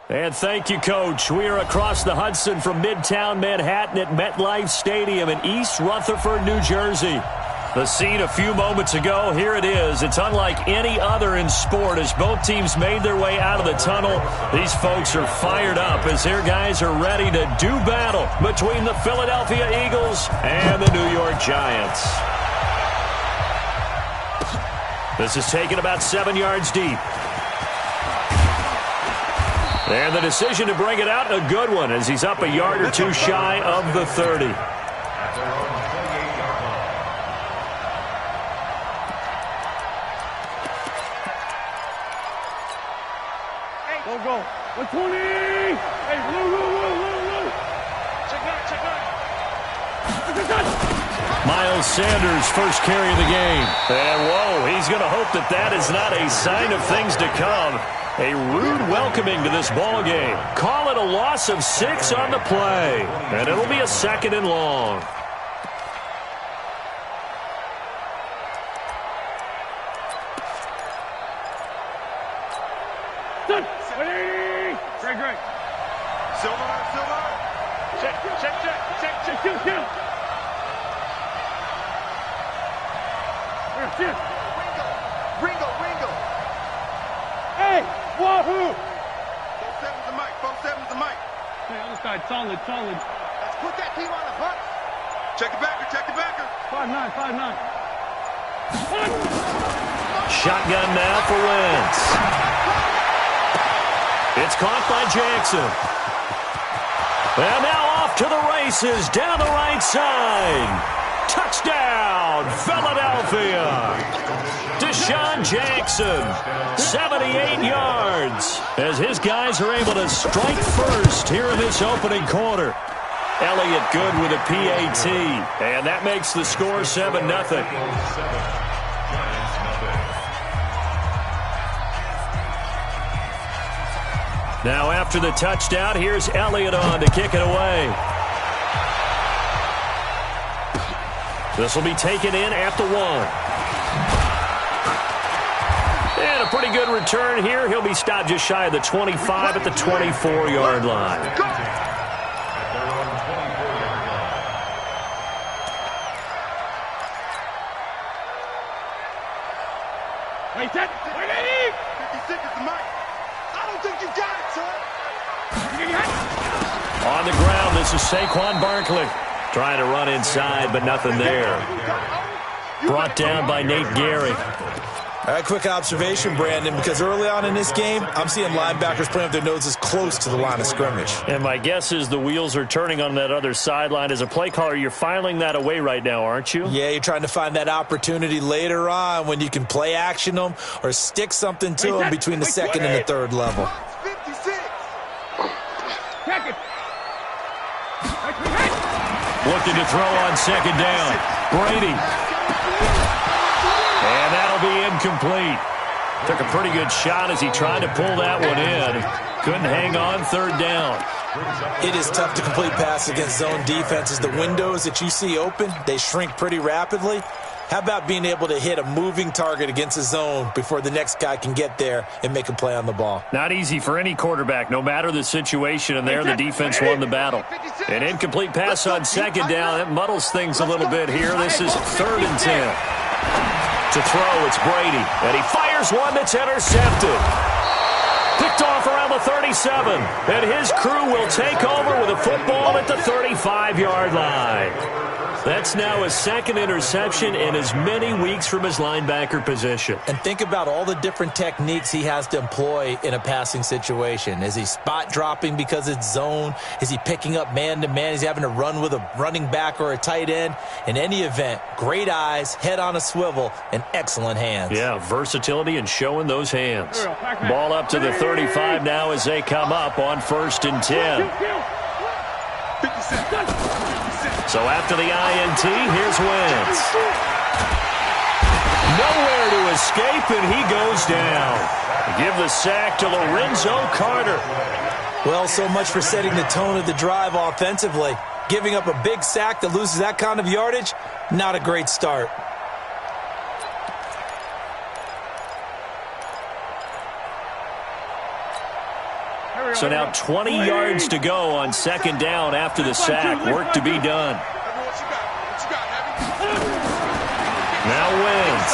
And thank you, Coach. We are across the Hudson from Midtown Manhattan at MetLife Stadium in East Rutherford, New Jersey. The scene a few moments ago, here it is. It's unlike any other in sport as both teams made their way out of the tunnel. These folks are fired up as their guys are ready to do battle between the Philadelphia Eagles and the New York Giants. This is taken about 7 yards deep. And the decision to bring it out, a good one, as he's up a yard or two shy of the 30. Go. 120! Hey, Lou. Check back. Miles Sanders, first carry of the game. And, whoa, he's going to hope that that is not a sign of things to come. A rude welcoming to this ball game. Call it a loss of 6 on the play. And it'll be a 2nd and long. Great. Silver. Check. Ringo. Hey, wahoo! 4-7's the mic. Hey, other side, solid. Let's put that team on a hunt. Check the backer. 5-9. Shotgun now for Wentz. It's caught by Jackson. And now off to the races down the right side. Touchdown, Philadelphia. Deshaun Jackson, 78 yards, as his guys are able to strike first here in this opening quarter. Elliott good with a PAT, and that makes the score 7-0. Now after the touchdown, here's Elliott on to kick it away. This will be taken in at the 1. And a pretty good return here. He'll be stopped just shy of the 25 at the 24-yard line. Wait, 56 is the mic. I don't think you got it, son. On the ground, this is Saquon Barkley. Trying to run inside, but nothing there. Brought down by Nate Gary. All right, quick observation, Brandon, because early on in this game, I'm seeing linebackers playing with their noses close to the line of scrimmage. And my guess is the wheels are turning on that other sideline. As a play caller, you're filing that away right now, aren't you? Yeah, you're trying to find that opportunity later on when you can play action them or stick something to them between the 2nd and the 3rd level. 56. Check it. Looking to throw on 2nd down. Brady. And that'll be incomplete. Took a pretty good shot as he tried to pull that one in. Couldn't hang on 3rd down. It is tough to complete passes against zone defenses. The windows that you see open, they shrink pretty rapidly. How about being able to hit a moving target against a zone before the next guy can get there and make a play on the ball? Not easy for any quarterback, no matter the situation, and there the defense won the battle. An incomplete pass on 2nd down. That muddles things a little bit here. This is 3rd and 10. To throw, it's Brady, and he fires one that's intercepted. Picked off around the 37, and his crew will take over with a football at the 35-yard line. That's now his 2nd interception in as many weeks from his linebacker position. And think about all the different techniques he has to employ in a passing situation. Is he spot dropping because it's zone? Is he picking up man-to-man? Is he having to run with a running back or a tight end? In any event, great eyes, head on a swivel, and excellent hands. Yeah, versatility and showing those hands. Ball up to the 35 now as they come up on 1st and 10. So after the INT, here's Wentz. Nowhere to escape, and he goes down. Give the sack to Lorenzo Carter. Well, so much for setting the tone of the drive offensively. Giving up a big sack that loses that kind of yardage, not a great start. So now 20 yards to go on second down after the sack. Work to be done. Now Wentz.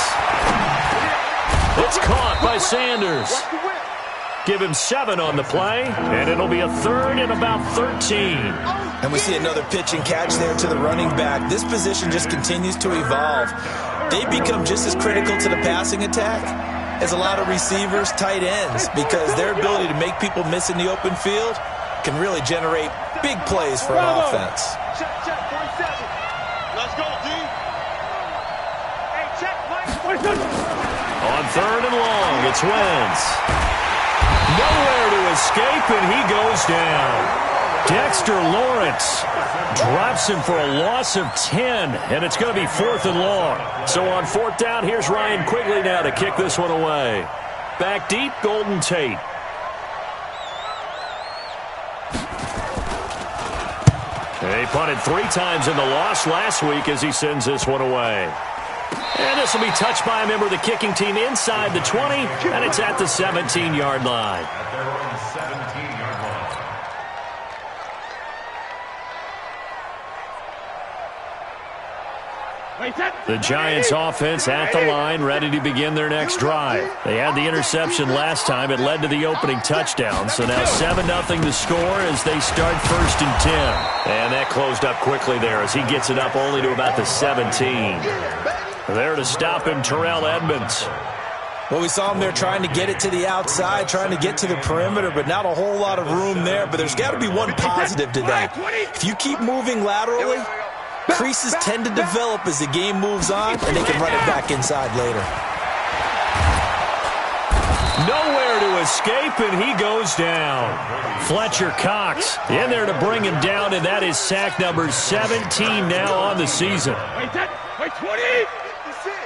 It's caught by Sanders. Give him 7 on the play, and it'll be a third and about 13. And we see another pitch and catch there to the running back. This position just continues to evolve. They become just as critical to the passing attack as a lot of receivers, tight ends, because their ability to make people miss in the open field can really generate big plays for an offense. Check, 47. Let's go, D. Hey, check, Mike. On third and long, it's Wentz. Nowhere to escape, and he goes down. Dexter Lawrence drops him for a loss of 10, and it's going to be 4th and long. So on 4th down, here's Ryan Quigley now to kick this one away. Back deep, Golden Tate. He punted 3 times in the loss last week as he sends this one away. And this will be touched by a member of the kicking team inside the 20, and it's at the 17-yard line. The Giants offense at the line, ready to begin their next drive. They had the interception last time. It led to the opening touchdown. So now 7-0 to score as they start 1st and 10. And that closed up quickly there as he gets it up only to about the 17. There to stop him, Terrell Edmonds. Well, we saw him there trying to get it to the outside, trying to get to the perimeter, but not a whole lot of room there. But there's got to be one positive to that. If you keep moving laterally, creases tend to develop as the game moves on, and they can run it back inside later. Nowhere to escape, and he goes down. Fletcher Cox in there to bring him down, and that is sack number 17 now on the season. Wait, 20! 56.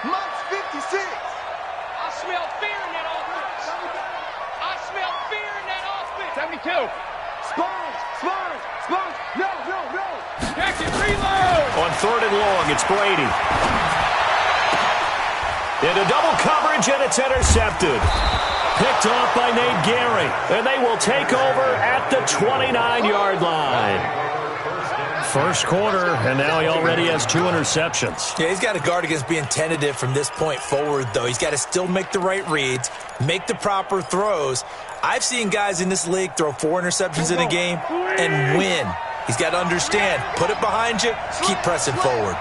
Monk's 56. I smell fear in that offense. I smell fear in that offense. 72. Sponge. No. Check it, reload! On 3rd and long, it's Brady. Into double coverage, and it's intercepted. Picked off by Nate Gary, and they will take over at the 29-yard line. First quarter, and now he already has 2 interceptions. Yeah, he's got to guard against being tentative from this point forward, though. He's got to still make the right reads, make the proper throws. I've seen guys in this league throw 4 interceptions in a game and win. He's got to understand, put it behind you, keep pressing forward.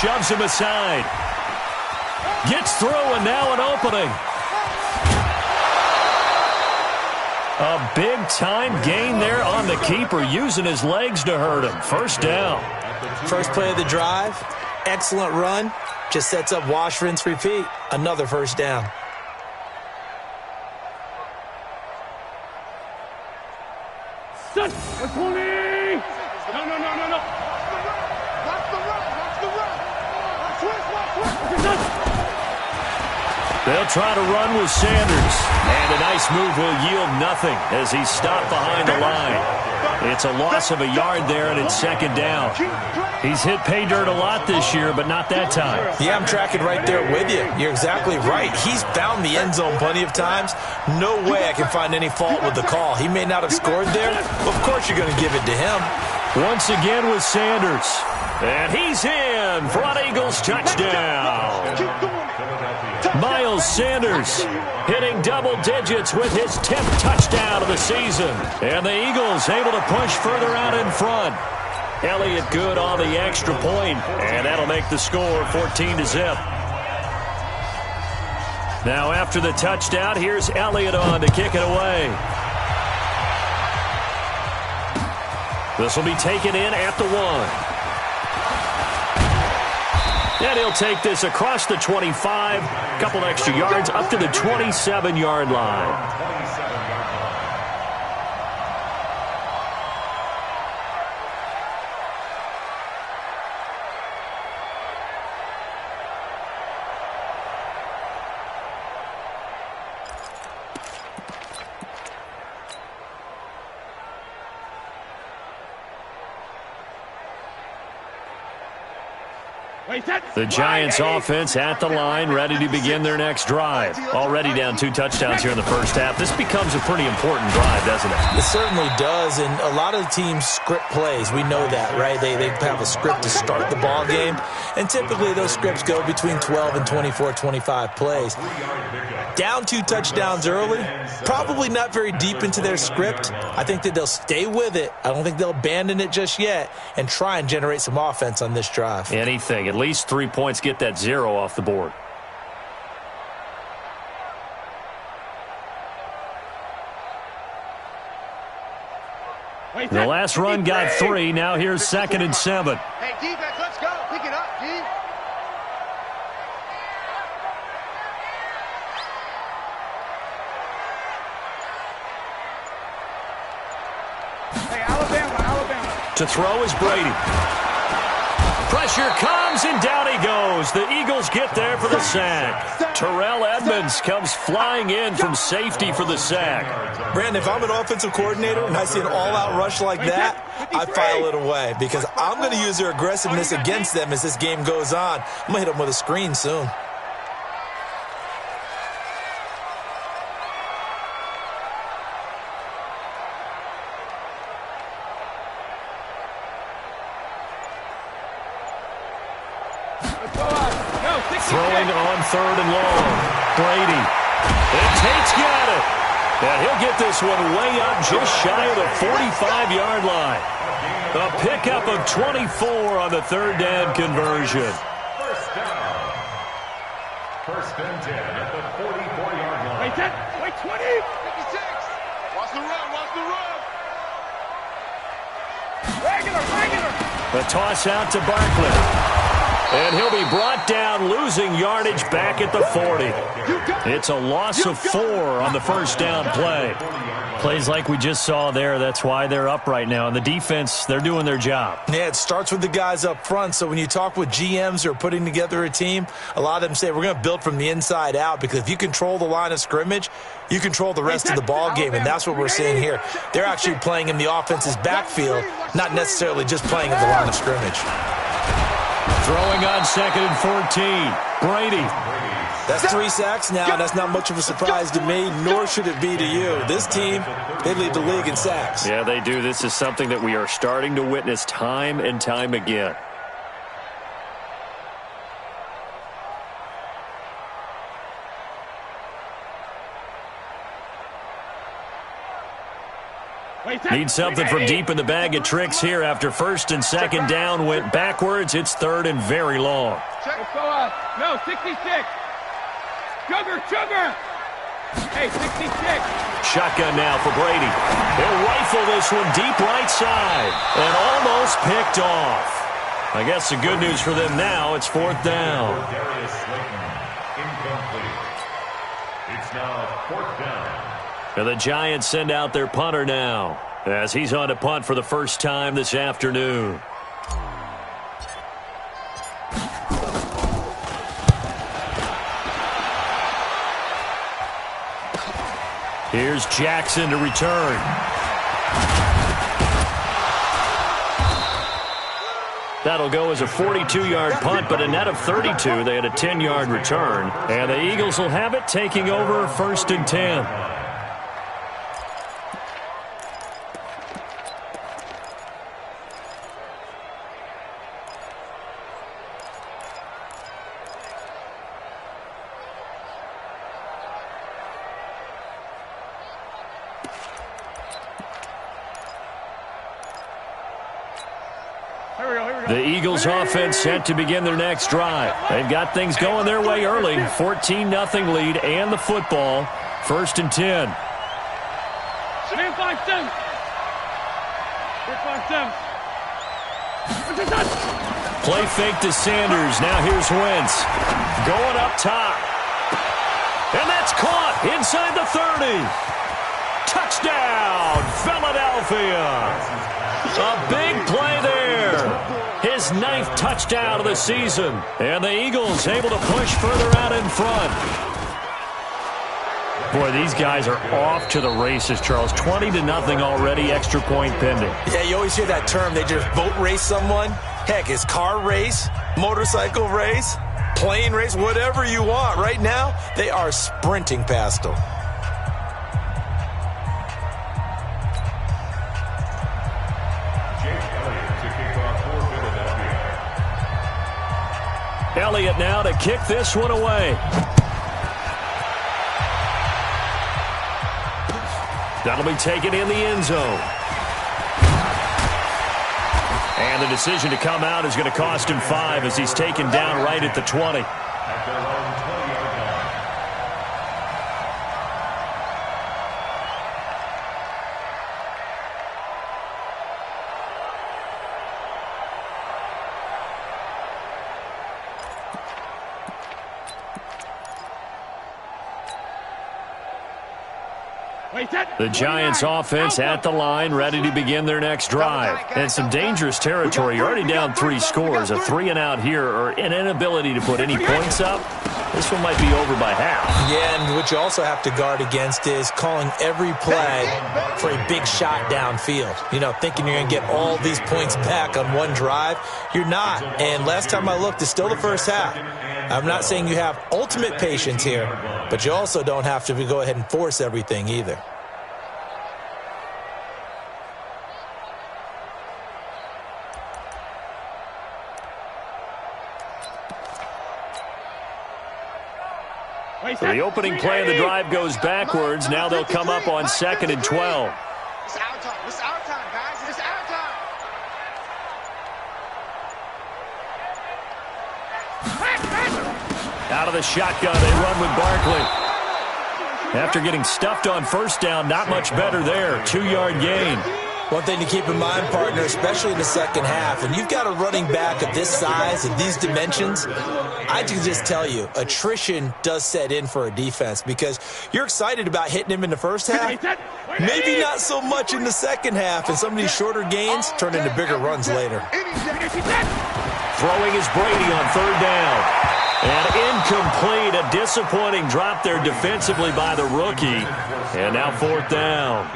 Shoves him aside. Gets through, and now an opening. A big-time gain there on the keeper, using his legs to hurt him. First down. First play of the drive, excellent run. Just sets up wash, rinse, repeat. Another first down. Son, 20! No. Watch the run. Watch. They'll try to run with Sanders. And a nice move will yield nothing as he's stopped behind the line. It's a loss of a yard there, and it's second down. He's hit pay dirt a lot this year, but not that time. Yeah, I'm tracking right there with you. You're exactly right. He's found the end zone plenty of times. No way I can find any fault with the call. He may not have scored there, but of course you're going to give it to him. Once again with Sanders. And he's in for an Eagles touchdown. Miles Sanders hitting double digits with his 10th touchdown of the season. And the Eagles able to push further out in front. Elliott good on the extra point, and that'll make the score 14-0. Now after the touchdown, here's Elliott on to kick it away. This will be taken in at the 1. And he'll take this across the 25, couple extra yards up to the 27-yard line. The Giants offense at the line, ready to begin their next drive. Already down 2 touchdowns here in the first half. This becomes a pretty important drive, doesn't it? It certainly does, and a lot of the teams script plays. We know that, right? They have a script to start the ball game, and typically those scripts go between 12 and 24, 25 plays. Down 2 touchdowns early, probably not very deep into their script. I think that they'll stay with it. I don't think they'll abandon it just yet and try and generate some offense on this drive. Anything. At least 3 points, get that 0 off the board. The last run got 3. Now here's 2nd and 7. Hey, defense, let's go. Pick it up, D. Hey, Alabama. To throw is Brady. Pressure comes, and down he goes. The Eagles get there for the sack. Terrell Edmonds comes flying in from safety for the sack. Brandon, if I'm an offensive coordinator and I see an all-out rush like that, I file it away because I'm going to use their aggressiveness against them as this game goes on. I'm going to hit them with a screen soon. Throwing on 3rd and long. Brady. And Tate's got it. And he'll get this one way up just shy of the 45-yard line. A pickup of 24 on the 3rd down conversion. First and 10 at the 44-yard line. Wait, 10. Wait, 20. 56. Watch the run. Watch the run. Regular. The toss out to Barkley. And he'll be brought down, losing yardage back at the 40. It's a loss of 4 on the first down play. Plays like we just saw there, that's why they're up right now. And the defense, they're doing their job. Yeah, it starts with the guys up front. So when you talk with GMs who are putting together a team, a lot of them say we're going to build from the inside out because if you control the line of scrimmage, you control the rest of the ball game, and that's what we're seeing here. They're actually playing in the offense's backfield, not necessarily just playing in the line of scrimmage. Throwing on 2nd and 14. Brady. That's 3 sacks now, and that's not much of a surprise to me, nor should it be to you. This team, they lead the league in sacks. Yeah, they do. This is something that we are starting to witness time and time again. Need something from deep in the bag of tricks here after 1st and 2nd down went backwards. It's 3rd and very long. Let's go up. No, 66. Sugar. Hey, 66. Shotgun now for Brady. He'll rifle this one deep right side and almost picked off. I guess the good news for them now, it's 4th down. It's now 4th down. And the Giants send out their punter now as he's on to punt for the first time this afternoon. Here's Jackson to return. That'll go as a 42-yard punt, but a net of 32. They had a 10-yard return. And the Eagles will have it, taking over 1st and 10. The Eagles offense set to begin their next drive. They've got things going their way early. 14-0 lead and the football. 1st and 10. Man 5-7. Play fake to Sanders. Now here's Wentz. Going up top. And that's caught inside the 30. Touchdown, Philadelphia. A big play there. His 9th touchdown of the season. And the Eagles able to push further out in front. Boy, these guys are off to the races, Charles. 20-0 already, extra point pending. Yeah, you always hear that term. They just boat race someone. Heck, it's car race, motorcycle race, plane race, whatever you want. Right now, they are sprinting past them. Elliott now to kick this one away. That'll be taken in the end zone. And the decision to come out is going to cost him 5 as he's taken down right at the 20. The Giants offense at the line, ready to begin their next drive. And some dangerous territory. You're already down 3 scores. A 3-and-out here or an inability to put any points up. This one might be over by half. Yeah, and what you also have to guard against is calling every play for a big shot downfield. You know, thinking you're going to get all these points back on one drive. You're not. And last time I looked, it's still the first half. I'm not saying you have ultimate patience here, but you also don't have to go ahead and force everything either. So the opening play of the drive goes backwards. Now they'll come up on 2nd and 12. It's our time. It's our time, guys. It's our time. Out of the shotgun, they run with Barkley. After getting stuffed on first down, not much better there. 2-yard gain. One thing to keep in mind, partner, especially in the second half, when you've got a running back of this size and these dimensions, I can just tell you, attrition does set in for a defense because you're excited about hitting him in the first half, maybe not so much in the second half, and some of these shorter gains turn into bigger runs later. Throwing is Brady on 3rd down. And incomplete, a disappointing drop there defensively by the rookie. And now 4th down.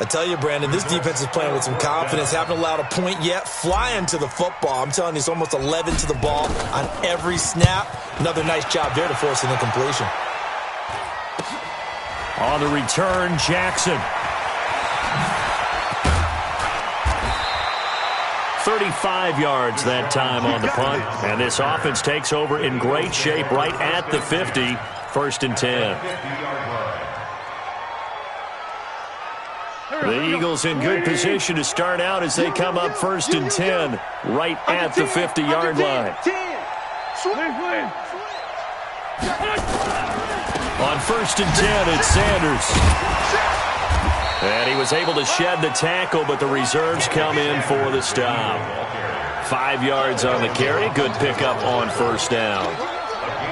I tell you, Brandon, this defense is playing with some confidence. Haven't allowed a point yet. Flying to the football. I'm telling you, it's almost 11 to the ball on every snap. Another nice job there to force an incompletion. On the return, Jackson. 35 yards that time on the punt. And this offense takes over in great shape right at the 50. 1st and 10. The Eagles in good position to start out as they come up 1st and 10 right at the 50-yard line. On 1st and 10, it's Sanders. And he was able to shed the tackle, but the reserves come in for the stop. 5 yards on the carry. Good pickup on 1st down.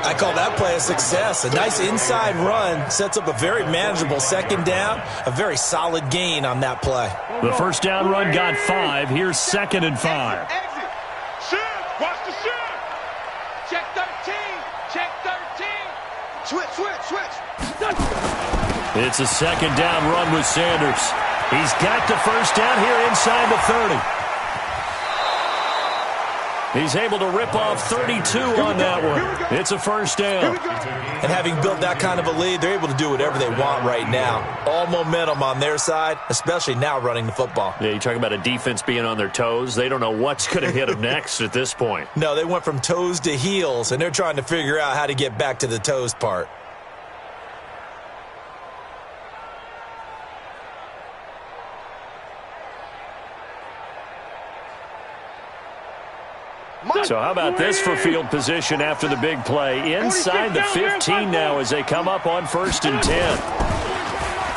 I call that play a success. A nice inside run sets up a very manageable 2nd down. A very solid gain on that play. The 1st down run got 5. Here's 2nd and 5. Exit. Shift. Watch the shift. Check 13. Check 13. Switch. It's a 2nd down run with Sanders. He's got the 1st down here inside the 30. He's able to rip off 32 on that one. It's a 1st down. And having built that kind of a lead, they're able to do whatever they want right now. All momentum on their side, especially now running the football. Yeah, you talk about a defense being on their toes. They don't know what's going to hit them next at this point. No, they went from toes to heels, and they're trying to figure out how to get back to the toes part. So how about this for field position after the big play? Inside the 15 now as they come up on 1st and 10.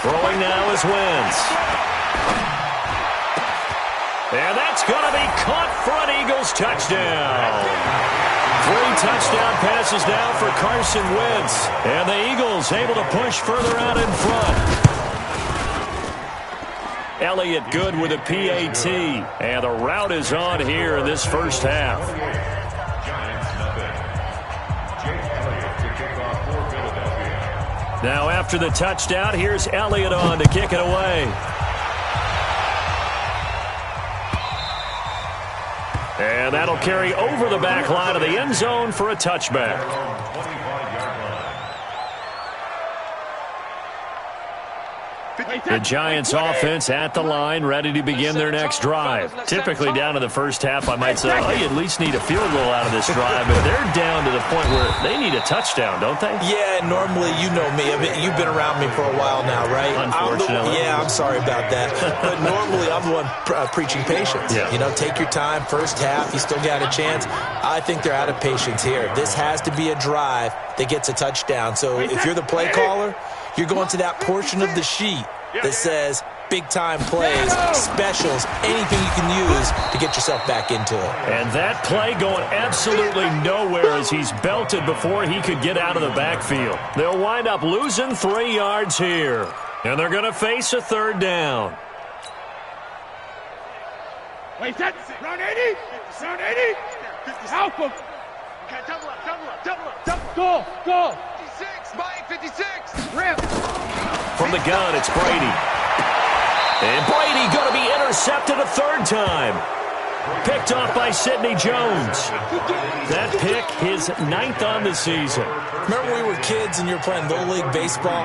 Throwing now is Wentz. And that's going to be caught for an Eagles touchdown. 3 touchdown passes now for Carson Wentz. And the Eagles able to push further out in front. Elliott good with a PAT. And the route is on here in this first half. Now after the touchdown, here's Elliott on to kick it away. And that'll carry over the back line of the end zone for a touchback. The Giants offense at the line, ready to begin their next drive. Typically down to the first half, I might say, oh, you at least need a field goal out of this drive, but they're down to the point where they need a touchdown, don't they? Yeah, normally, you know me. I mean, you've been around me for a while now, right? Unfortunately. I'm sorry about that. But normally, I'm the one preaching patience. Yeah. You know, take your time. First half, you still got a chance. I think they're out of patience here. This has to be a drive that gets a touchdown. So if you're the play caller, you're going to that portion of the sheet that says big-time plays, specials, anything you can use to get yourself back into it. And that play going absolutely nowhere as he's belted before he could get out of the backfield. They'll wind up losing 3 yards here. And they're going to face a third down. Wait, that's round 80. Round 80. Help him. Okay, double up. Go. 56, Mike, 56. Rip. From the gun, it's Brady. And Brady going to be intercepted a third time. Picked off by Sidney Jones. That pick, his 9th on the season. Remember when we were kids and you were playing Little League Baseball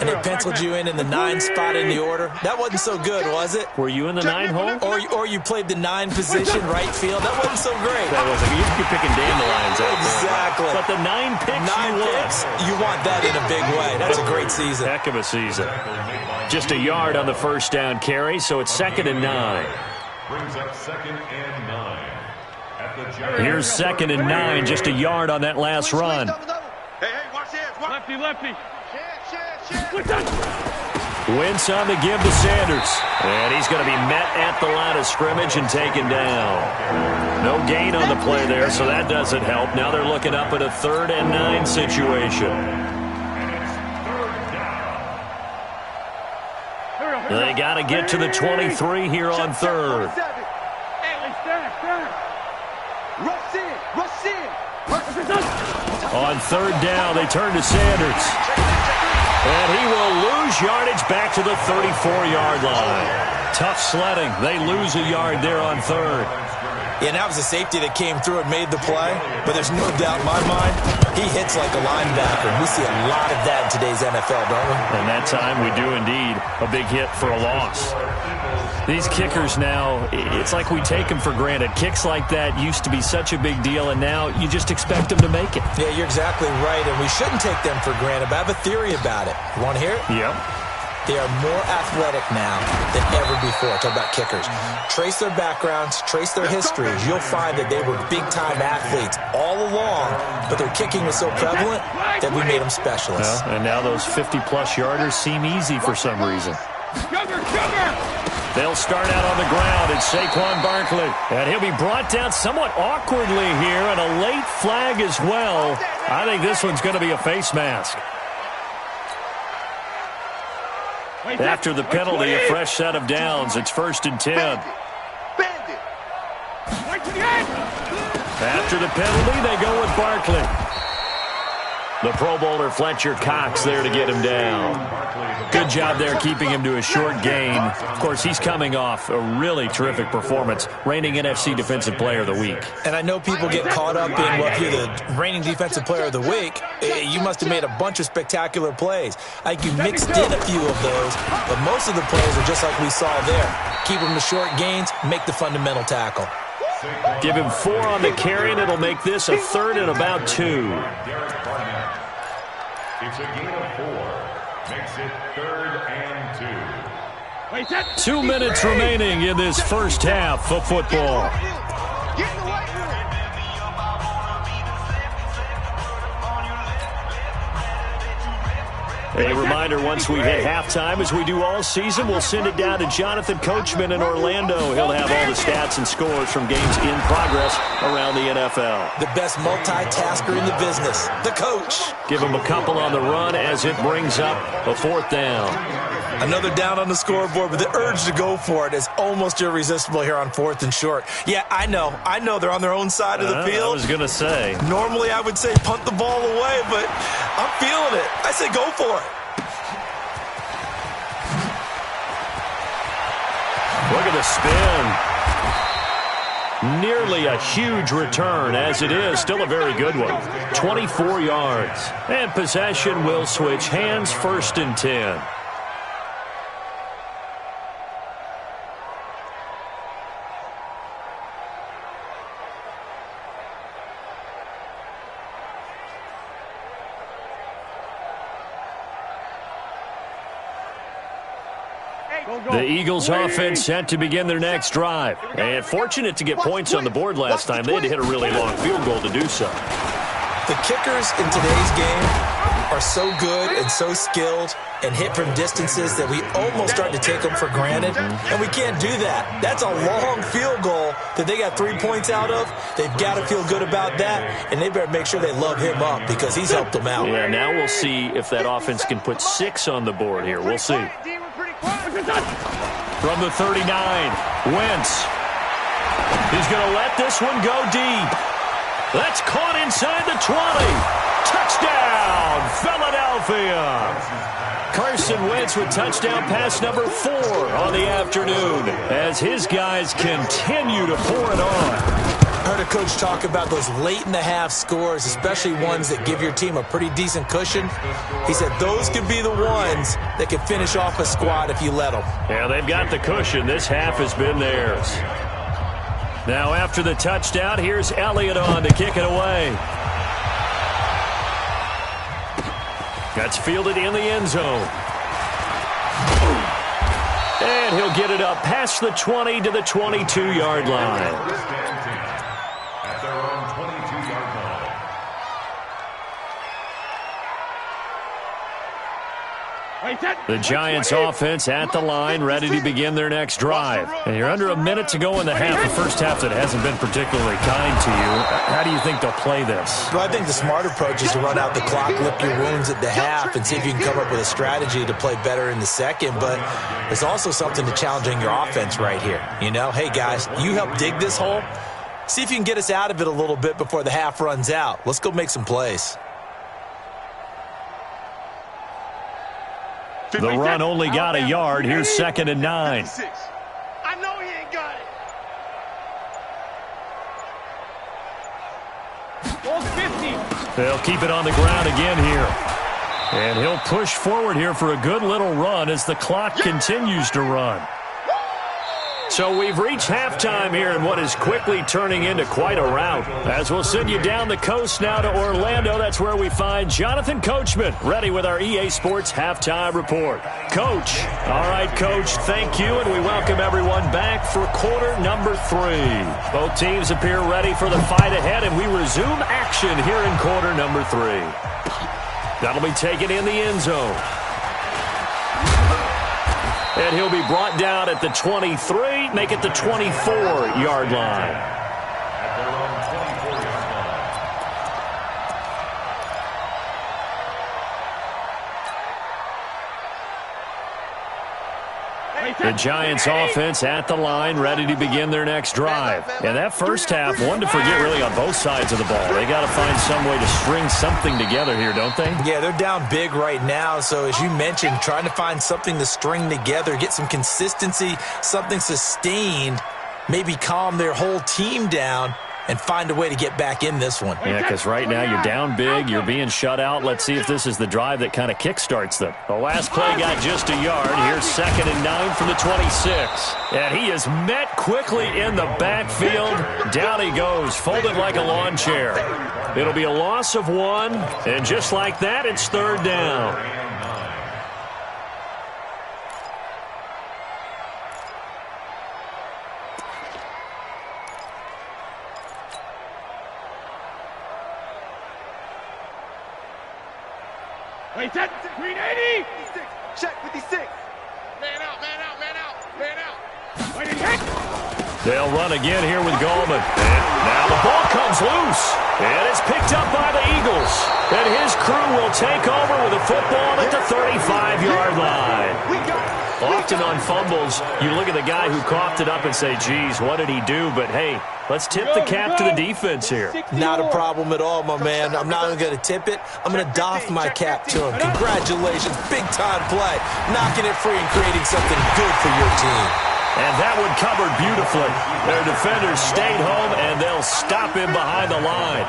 and they penciled you in the 9 spot in the order? That wasn't so good, was it? Were you in the 9 hole? Or you played the 9 position, right field? That wasn't so great. That wasn't. You're picking dandelions out there. Exactly. But the 9 picks you want that in a big way. That's a great season. Heck of a season. Just a yard on the first down carry, so it's 2nd and 9. Brings up 2nd and 9. At the Giants. Here's 2nd and 9, just a yard on that last run. Hey, watch hands. Lefty. Share. Wentz on the give to Sanders. And he's going to be met at the line of scrimmage and taken down. No gain on the play there, so that doesn't help. Now they're looking up at a 3rd and 9 situation. They got to get to the 23 here on 3rd. Rush in. On 3rd down, they turn to Sanders. And he will lose yardage back to the 34-yard line. Tough sledding. They lose a yard there on 3rd. Yeah, and that was a safety that came through and made the play. But there's no doubt in my mind, he hits like a linebacker. We see a lot of that in today's NFL, don't we? And that time we do indeed. A big hit for a loss. These kickers now, it's like we take them for granted. Kicks like that used to be such a big deal, and now you just expect them to make it. Yeah, you're exactly right, and we shouldn't take them for granted. But I have a theory about it. You want to hear it? Yep. They are more athletic now than ever before. Talk about kickers. Trace their backgrounds, trace their histories. You'll find that they were big-time athletes all along, but their kicking was so prevalent that we made them specialists. Well, and now those 50-plus yarders seem easy for some reason. Sugar. They'll start out on the ground. It's Saquon Barkley. And he'll be brought down somewhat awkwardly here, and a late flag as well. I think this one's going to be a face mask. After the penalty, a fresh set of downs. It's 1st and 10. Bandit. After the penalty, they go with Barkley. The Pro Bowler Fletcher Cox there to get him down. Good job there keeping him to a short gain. Of course, he's coming off a really terrific performance, reigning NFC Defensive Player of the Week. And I know people get caught up in, well, if you're the reigning Defensive Player of the Week, you must have made a bunch of spectacular plays. I think you mixed in a few of those, but most of the plays are just like we saw there. Keep them to short gains, make the fundamental tackle. Give him 4 on the carry, and it'll make this a 3rd and about 2. It's a gain of 4. Makes it 3rd and 2. 2 minutes remaining in this first half of football. Get in the white room. A reminder, once we hit halftime, as we do all season, we'll send it down to Jonathan Coachman in Orlando. He'll have all the stats and scores from games in progress around the NFL. The best multitasker in the business, the coach. Give him a couple on the run as it brings up a 4th down. Another down on the scoreboard, but the urge to go for it is almost irresistible here on 4th and short. Yeah, I know they're on their own side of the field. I was going to say. Normally I would say punt the ball away, but I'm feeling it. I say go for it. Look at the spin. Nearly a huge return, as it is still a very good one. 24 yards. And possession will switch hands, 1st and 10. The Eagles offense set to begin their next drive. And fortunate to get points on the board last time. They had to hit a really long field goal to do so. The kickers in today's game are so good and so skilled and hit from distances that we almost start to take them for granted, and we can't do that. That's a long field goal that they got 3 points out of. They've got to feel good about that, and they better make sure they love him up because he's helped them out. Yeah, now we'll see if that offense can put 6 on the board here. We'll see. From the 39, Wentz. He's going to let this one go deep. That's caught inside the 20. Touchdown, Philadelphia. Carson Wentz with touchdown pass number 4 on the afternoon as his guys continue to pour it on. I heard a coach talk about those late-in-the-half scores, especially ones that give your team a pretty decent cushion. He said those could be the ones that could finish off a squad if you let them. Yeah, they've got the cushion. This half has been theirs. Now after the touchdown, here's Elliott on to kick it away. That's fielded in the end zone. And he'll get it up past the 20 to the 22-yard line. At their own 22-yard line. The Giants offense at the line, ready to begin their next drive. And you're under a minute to go in the half, the first half that hasn't been particularly kind to you. How do you think they'll play this? Well, I think the smart approach is to run out the clock, lick your wounds at the half, and see if you can come up with a strategy to play better in the second. But there's also something to challenging your offense right here. You know, hey, guys, you help dig this hole. See if you can get us out of it a little bit before the half runs out. Let's go make some plays. The run only got a yard. Here's 2nd and 9. I know he ain't got it. They'll keep it on the ground again here. And he'll push forward here for a good little run as the clock continues to run. So we've reached halftime here in what is quickly turning into quite a rout. As we'll send you down the coast now to Orlando, that's where we find Jonathan Coachman, ready with our EA Sports Halftime Report. Coach. All right, Coach, thank you, and we welcome everyone back for quarter number 3. Both teams appear ready for the fight ahead, and we resume action here in quarter number 3. That'll be taken in the end zone. And he'll be brought down at the 23, make it the 24-yard line. At their own 24-yard line. The Giants offense at the line, ready to begin their next drive. And that first half, one to forget really on both sides of the ball. They got to find some way to string something together here, don't they? Yeah, they're down big right now. So as you mentioned, trying to find something to string together, get some consistency, something sustained, maybe calm their whole team down and find a way to get back in this one. Yeah, because right now you're down big, you're being shut out. Let's see if this is the drive that kind of kickstarts them. The last play got just a yard. Here's 2nd and 9 from the 26. And he is met quickly in the backfield. Down he goes, folded like a lawn chair. It'll be a loss of 1, and just like that, it's 3rd down. Wait, that green 80. Check 56. Man out, man out, man out, man out. Wait, hit. They'll run again here with Gmen. And now the ball comes loose. And it's picked up by the Eagles. And his crew will take over with a football at the 35-yard line. Often on fumbles, you look at the guy who coughed it up and say, geez, what did he do? But, hey, let's tip the cap to the defense here. Not a problem at all, my man. I'm not even going to tip it. I'm going to doff my cap to him. Congratulations. Big-time play. Knocking it free and creating something good for your team. And that one covered beautifully. Their defenders stayed home, and they'll stop him behind the line.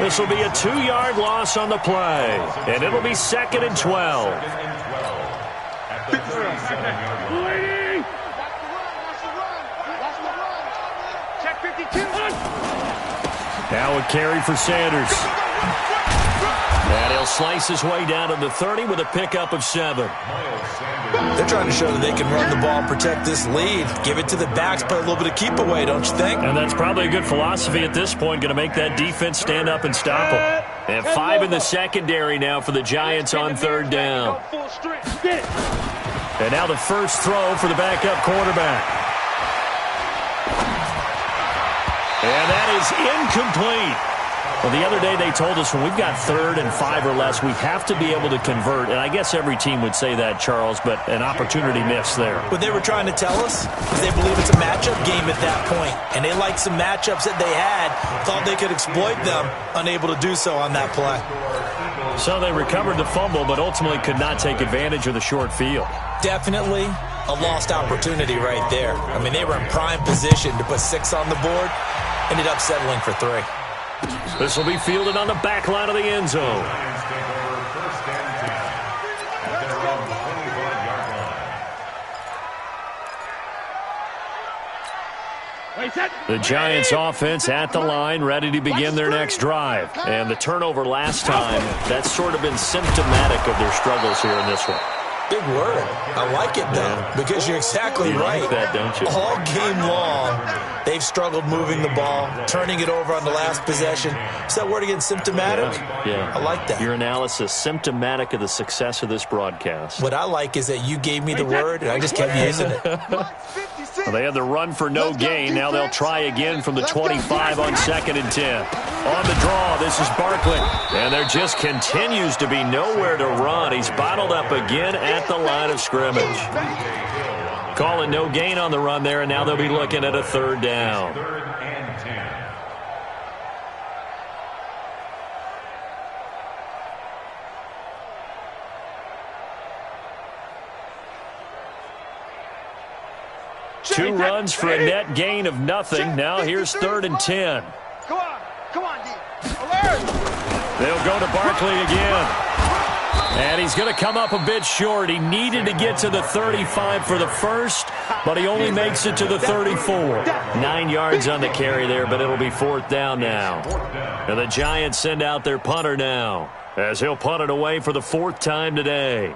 This will be a 2-yard loss on the play, and it'll be 2nd and 12. Check 52. Now a carry for Sanders. And he'll slice his way down to the 30 with a pickup of 7. They're trying to show that they can run the ball and protect this lead. Give it to the backs, play a little bit of keep away, don't you think? And that's probably a good philosophy at this point, going to make that defense stand up and stop them. And 5 in the secondary now for the Giants on 3rd down. And now the first throw for the backup quarterback. And that is incomplete. Well, the other day they told us when we've got 3rd and 5 or less, we have to be able to convert. And I guess every team would say that, Charles, but an opportunity missed there. What they were trying to tell us is they believe it's a matchup game at that point. And they liked some matchups that they had, thought they could exploit them, unable to do so on that play. So they recovered the fumble, but ultimately could not take advantage of the short field. Definitely a lost opportunity right there. I mean, they were in prime position to put 6 on the board, ended up settling for 3. This will be fielded on the back line of the end zone. The Giants offense at the line, ready to begin their next drive. And the turnover last time, that's sort of been symptomatic of their struggles here in this one. Big word. I like it, though, because you're exactly right. Like that, don't you? All game long, they've struggled moving the ball, turning it over on the last possession. Is that word again, symptomatic? Yeah. I like that. Your analysis, symptomatic of the success of this broadcast. What I like is that you gave me the word, and I just kept using it. Well, they had the run for no gain. Now they'll try again from the 25 on 2nd and 10. On the draw, this is Barkley. And there just continues to be nowhere to run. He's bottled up again at the line of scrimmage. Calling no gain on the run there, and now they'll be looking at a 3rd down. 3rd and 10. Two runs for a net gain of nothing. Now here's 3rd and 10. Come on, D. They'll go to Barkley again. And he's going to come up a bit short. He needed to get to the 35 for the first, but he only makes it to the 34. 9 yards on the carry there, but it'll be 4th down now. And the Giants send out their punter now, as he'll punt it away for the 4th time today.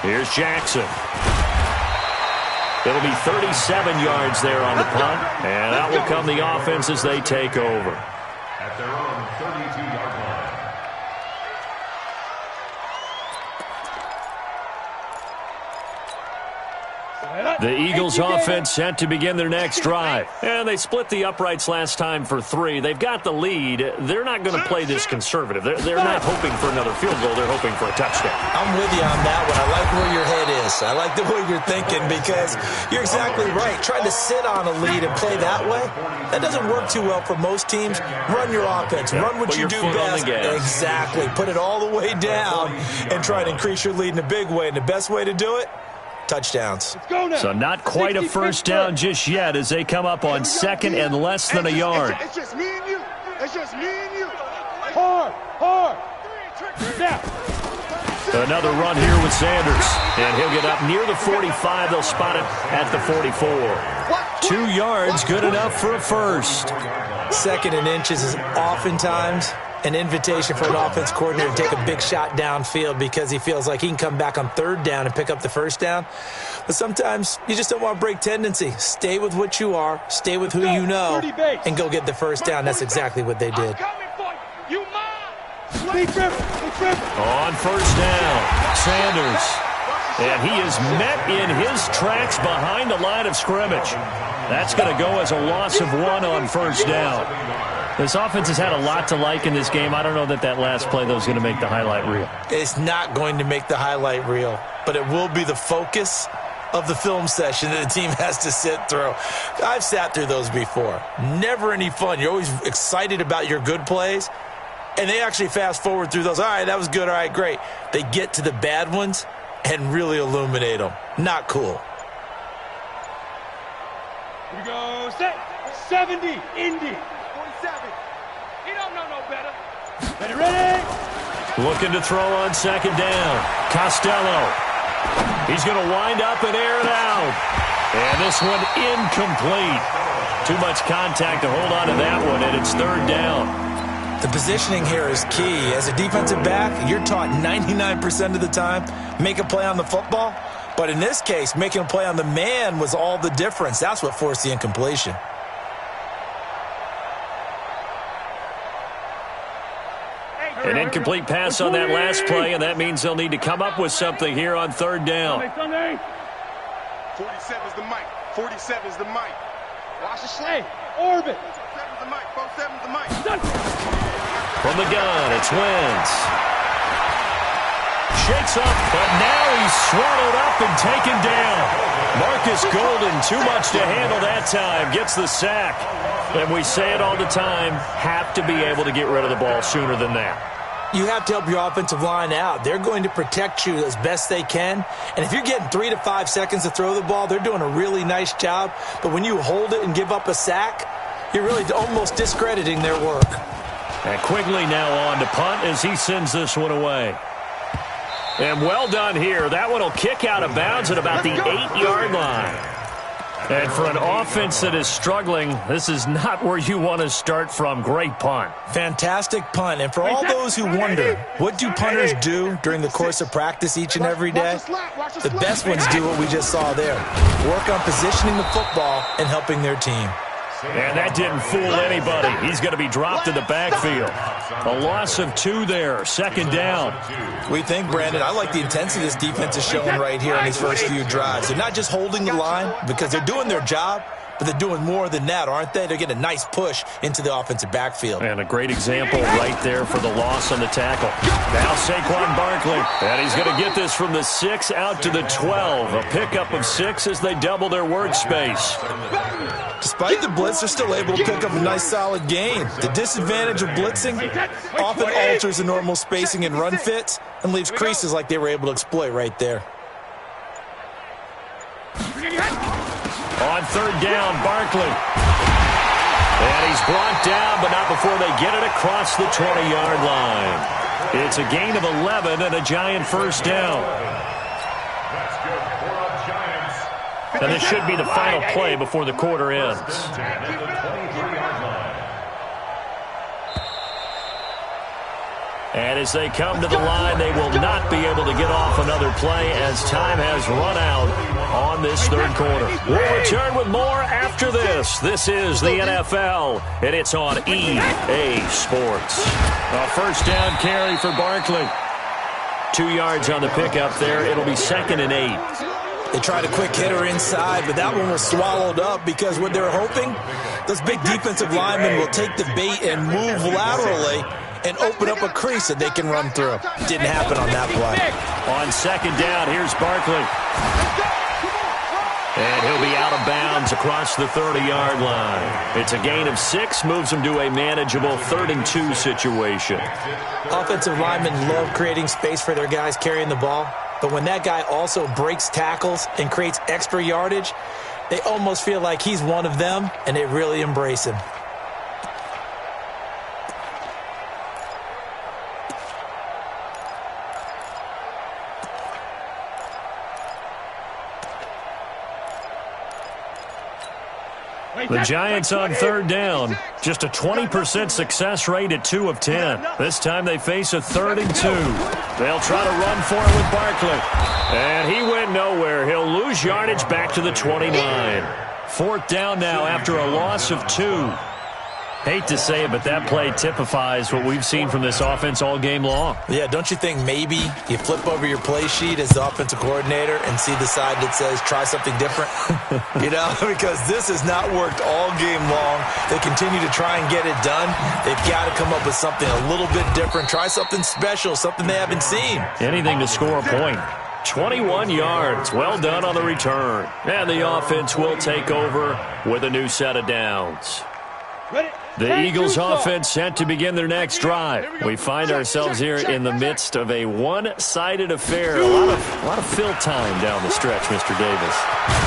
Here's Jackson. It'll be 37 yards there on the punt, and out will come the offense as they take over. At their own 32-yard line. The Eagles offense set to begin their next drive. And they split the uprights last time for 3. They've got the lead. They're not going to play this conservative. They're not hoping for another field goal. They're hoping for a touchdown. I'm with you on that one. I like where your head is. I like the way you're thinking because you're exactly right. Trying to sit on a lead and play that way, that doesn't work too well for most teams. Run your offense. Run what you do best. Exactly. Put it all the way down and try to increase your lead in a big way. And the best way to do it, touchdowns. So not quite a first down just yet as they come up on 2nd and less than a yard. It's just me and you. It's just me and you. Hard. Now. Another run here with Sanders. And he'll get up near the 45. They'll spot it at the 44. 2 yards, good enough for a first. 2nd and inches is oftentimes an invitation for an offense coordinator to take a big shot downfield because he feels like he can come back on 3rd down and pick up the first down. But sometimes you just don't want to break tendency. Stay with what you are, stay with who you know, and go get the first down. That's exactly what they did. On first down, Sanders. And he is met in his tracks behind the line of scrimmage. That's going to go as a loss of 1 on first down. This offense has had a lot to like in this game. I don't know that last play, though, is going to make the highlight reel. It's not going to make the highlight reel, but it will be the focus of the film session that the team has to sit through. I've sat through those before. Never any fun. You're always excited about your good plays, and they actually fast forward through those. All right, that was good. All right, great. They get to the bad ones and really illuminate them. Not cool. Here we go. Set. 70. Indy. 47. He don't know no better. Ready. Looking to throw on second down. Costello. He's going to wind up and air it out. And this one incomplete. Too much contact to hold on to that one, and it's third down. The positioning here is key. As a defensive back, you're taught 99% of the time, make a play on the football. But in this case, making a play on the man was all the difference. That's what forced the incompletion. An incomplete pass on that last play, and that means they'll need to come up with something here on third down. 47 is the mic. 47 is the mic. Watch the slay. Orbit. 47 is the mic. 47 is the mic. From the gun, it's Wentz. Shakes up, but now he's swallowed up and taken down. Marcus Golden, too much to handle that time, gets the sack. And we say it all the time, have to be able to get rid of the ball sooner than that. You have to help your offensive line out. They're going to protect you as best they can. And if you're getting 3 to 5 seconds to throw the ball, they're doing a really nice job. But when you hold it and give up a sack, you're really almost discrediting their work. And Quigley now on to punt as he sends this one away. And well done here. That one will kick out of bounds at about the 8-yard line. And for an offense that is struggling, this is not where you want to start from. Great punt. Fantastic punt. And for all those who wonder, what do punters do during the course of practice each and every day? The best ones do what we just saw there. Work on positioning the football and helping their team. And that didn't fool anybody. He's going to be dropped in the backfield. A loss of 2 there. Second down. We think, Brandon, I like the intensity this defense is showing right here in these first few drives. They're not just holding the line because they're doing their job, but they're doing more than that, aren't they? They're getting a nice push into the offensive backfield. And a great example right there for the loss on the tackle. Now Saquon Barkley. And he's going to get this from the 6 out to the 12. A pickup of 6 as they double their workspace. Despite the blitz, they're still able to pick up a nice solid gain. The disadvantage of blitzing often alters the normal spacing and run fits and leaves creases like they were able to exploit right there. On third down, Barkley. And he's brought down, but not before they get it across the 20-yard line. It's a gain of 11 and a Giant first down. And this should be the final play before the quarter ends. And as they come to the line, they will not be able to get off another play as time has run out on this third quarter. We'll return with more after this. This is the NFL, and it's on EA Sports. A first down carry for Barkley. 2 yards on the pickup there. It'll be 2nd and 8. They tried a quick hitter inside, but that one was swallowed up because what they're hoping, those big defensive linemen will take the bait and move laterally and open up a crease that they can run through. Didn't happen on that play. On second down, here's Barkley. And he'll be out of bounds across the 30-yard line. It's a gain of 6, moves him to a manageable 3rd and 2 situation. Offensive linemen love creating space for their guys carrying the ball. But when that guy also breaks tackles and creates extra yardage, they almost feel like he's one of them, and they really embrace him. The Giants on third down. Just a 20% success rate at 2 of 10. This time they face a 3rd and 2. They'll try to run for it with Barkley. And he went nowhere. He'll lose yardage back to the 29. 4th down now after a loss of 2. Hate to say it, but that play typifies what we've seen from this offense all game long. Yeah, don't you think maybe you flip over your play sheet as the offensive coordinator and see the side that says try something different? Because this has not worked all game long. They continue to try and get it done. They've got to come up with something a little bit different. Try something special, something they haven't seen. Anything to score a point. 21 yards. Well done on the return. And the offense will take over with a new set of downs. The Eagles offense set to begin their next drive. We find ourselves here in the midst of a one-sided affair. A lot of fill time down the stretch, Mr. Davis.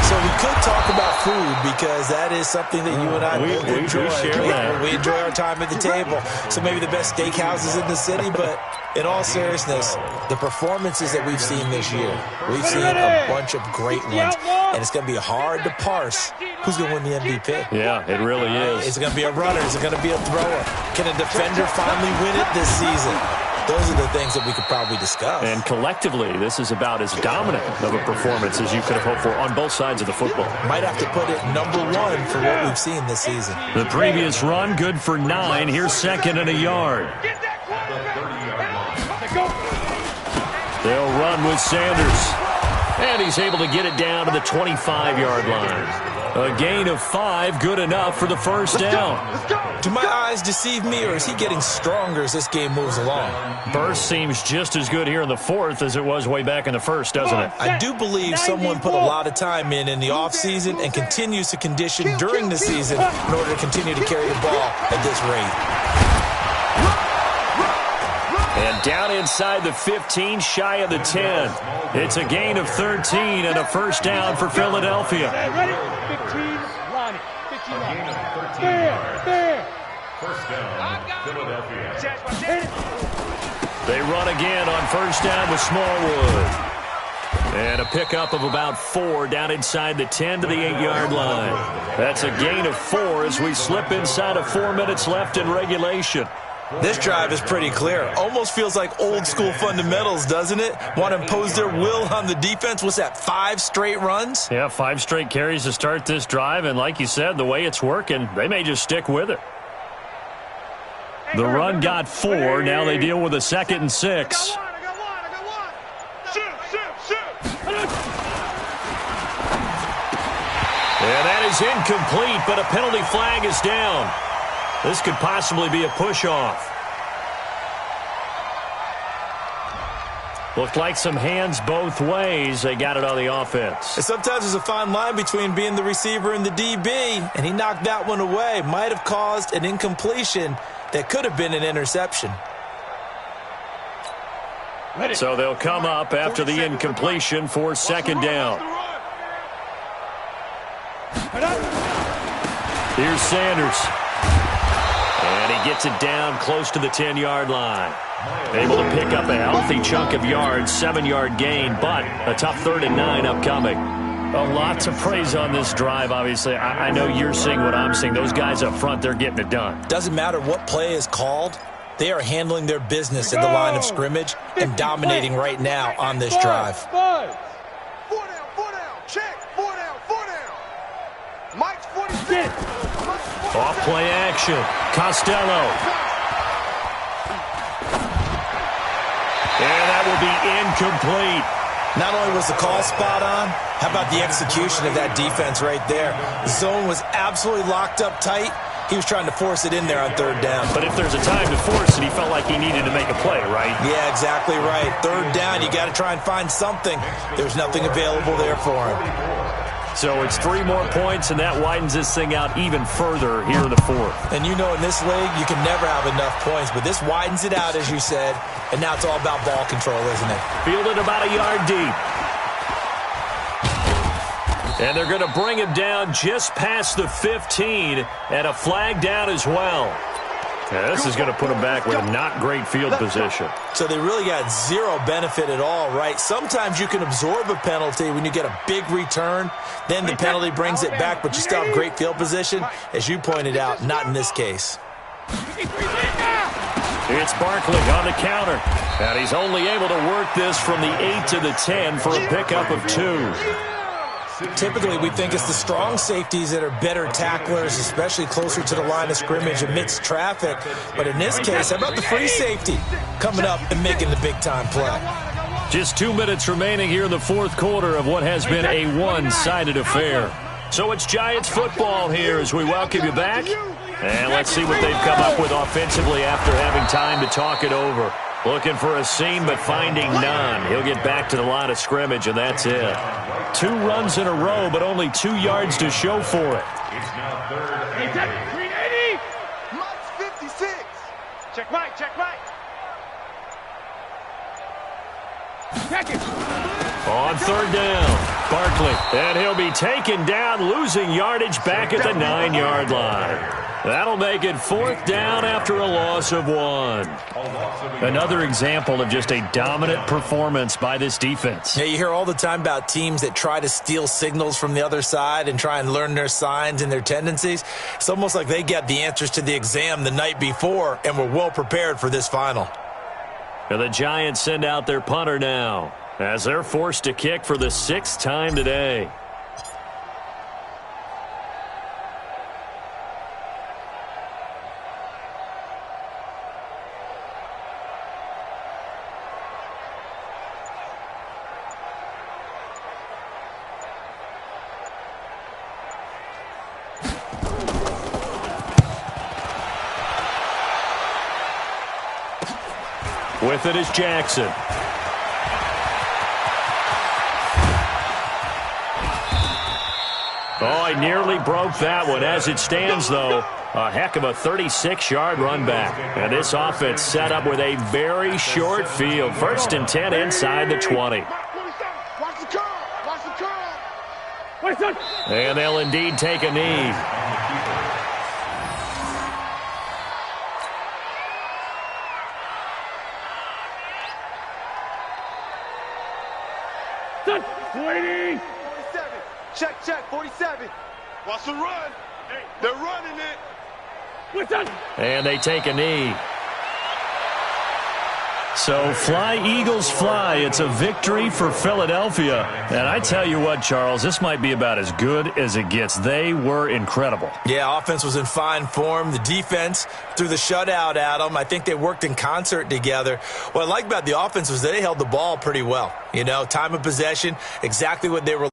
So we could talk about food because that is something that you and I both enjoy. We enjoy our time at the table. So maybe the best steakhouses in the city, but in all seriousness, the performances that we've seen this year, we've seen a bunch of great ones. And it's going to be hard to parse who's going to win the MVP. Yeah, it really is. Is it going to be a runner? Is it going to be a thrower? Can a defender finally win it this season? Those are the things that we could probably discuss. And collectively, this is about as dominant of a performance as you could have hoped for on both sides of the football. Might have to put it #1 for what we've seen this season. The previous run, good for 9. Here's 2nd and a yard. They'll run with Sanders. And he's able to get it down to the 25-yard line. A gain of 5, good enough for the first down. Do my eyes deceive me, or is he getting stronger as this game moves along? Burst seems just as good here in the 4th as it was way back in the 1st, doesn't it? I do believe someone put a lot of time in the offseason and continues to condition during the season in order to continue to carry the ball at this rate. And down inside the 15, shy of the 10. It's a gain of 13 and a first down for Philadelphia. Ready? 15, line it. 15, line it. There. First down, Philadelphia. They run again on first down with Smallwood. And a pickup of about 4 down inside the 10 to the 8-yard line. That's a gain of 4 as we slip inside of 4 minutes left in regulation. This drive is pretty clear. Almost feels like old school fundamentals, doesn't it? Want to impose their will on the defense. What's that, 5 straight runs? Yeah, 5 straight carries to start this drive. And like you said, the way it's working, they may just stick with it. The run got 4. Now they deal with a 2nd and 6. And that is incomplete, but a penalty flag is down. This could possibly be a push-off. Looked like some hands both ways. They got it on the offense. And sometimes there's a fine line between being the receiver and the DB, and he knocked that one away. Might have caused an incompletion that could have been an interception. So they'll come up after the incompletion for 2nd down. Here's Sanders. And he gets it down close to the 10-yard line. Able to pick up a healthy chunk of yards, 7-yard gain, but a tough 3rd and 9 upcoming. A lot to praise on this drive, obviously. I know you're seeing what I'm seeing. Those guys up front, they're getting it done. Doesn't matter what play is called. They are handling their business in the line of scrimmage and dominating right now on this drive. 4 down, check, 4 down. Mike's 46. Off-play action. Costello. And that will be incomplete. Not only was the call spot on, how about the execution of that defense right there? The zone was absolutely locked up tight. He was trying to force it in there on 3rd down. But if there's a time to force it, he felt like he needed to make a play, right? Yeah, exactly right. 3rd down, you got to try and find something. There's nothing available there for him. So it's 3 more points, and that widens this thing out even further here in the 4th. And you know in this league, you can never have enough points, but this widens it out, as you said, and now it's all about ball control, isn't it? Fielded about a yard deep. And they're going to bring him down just past the 15, and a flag down as well. Yeah, this is going to put them back with a not great field position. So they really got 0 benefit at all, right? Sometimes you can absorb a penalty when you get a big return. Then the penalty brings it back, but you still have great field position. As you pointed out, not in this case. It's Barkley on the counter. And he's only able to work this from the 8 to the 10 for a pickup of 2. Typically, we think it's the strong safeties that are better tacklers, especially closer to the line of scrimmage amidst traffic. But in this case, how about the free safety coming up and making the big-time play? Just 2 minutes remaining here in the fourth quarter of what has been a one-sided affair. So it's Giants football here as we welcome you back. And let's see what they've come up with offensively after having time to talk it over. Looking for a seam, but finding none. He'll get back to the line of scrimmage, and that's it. 2 runs in a row, but only 2 yards to show for it. It's now third and 380. Mike's 56. Check right, check right. Check it. On third down, Barkley. And he'll be taken down, losing yardage back at the 9-yard line. That'll make it 4th down after a loss of 1. Another example of just a dominant performance by this defense. Yeah, you hear all the time about teams that try to steal signals from the other side and try and learn their signs and their tendencies. It's almost like they get the answers to the exam the night before and were well prepared for this final. And the Giants send out their punter now as they're forced to kick for the 6th time today. With it is Jackson. Oh, I nearly broke that one. As it stands, though, a heck of a 36-yard run back. And this offense set up with a very short field. 1st and 10 inside the 20. Watch the curl. Watch the curl. And they'll indeed take a knee. Waiting. 47. Check, 47. Watch the run. They're running it. And they take a knee. So fly, Eagles, fly. It's a victory for Philadelphia. And I tell you what, Charles, this might be about as good as it gets. They were incredible. Yeah, offense was in fine form. The defense threw the shutout at them. I think they worked in concert together. What I like about the offense was they held the ball pretty well. You know, time of possession, exactly what they were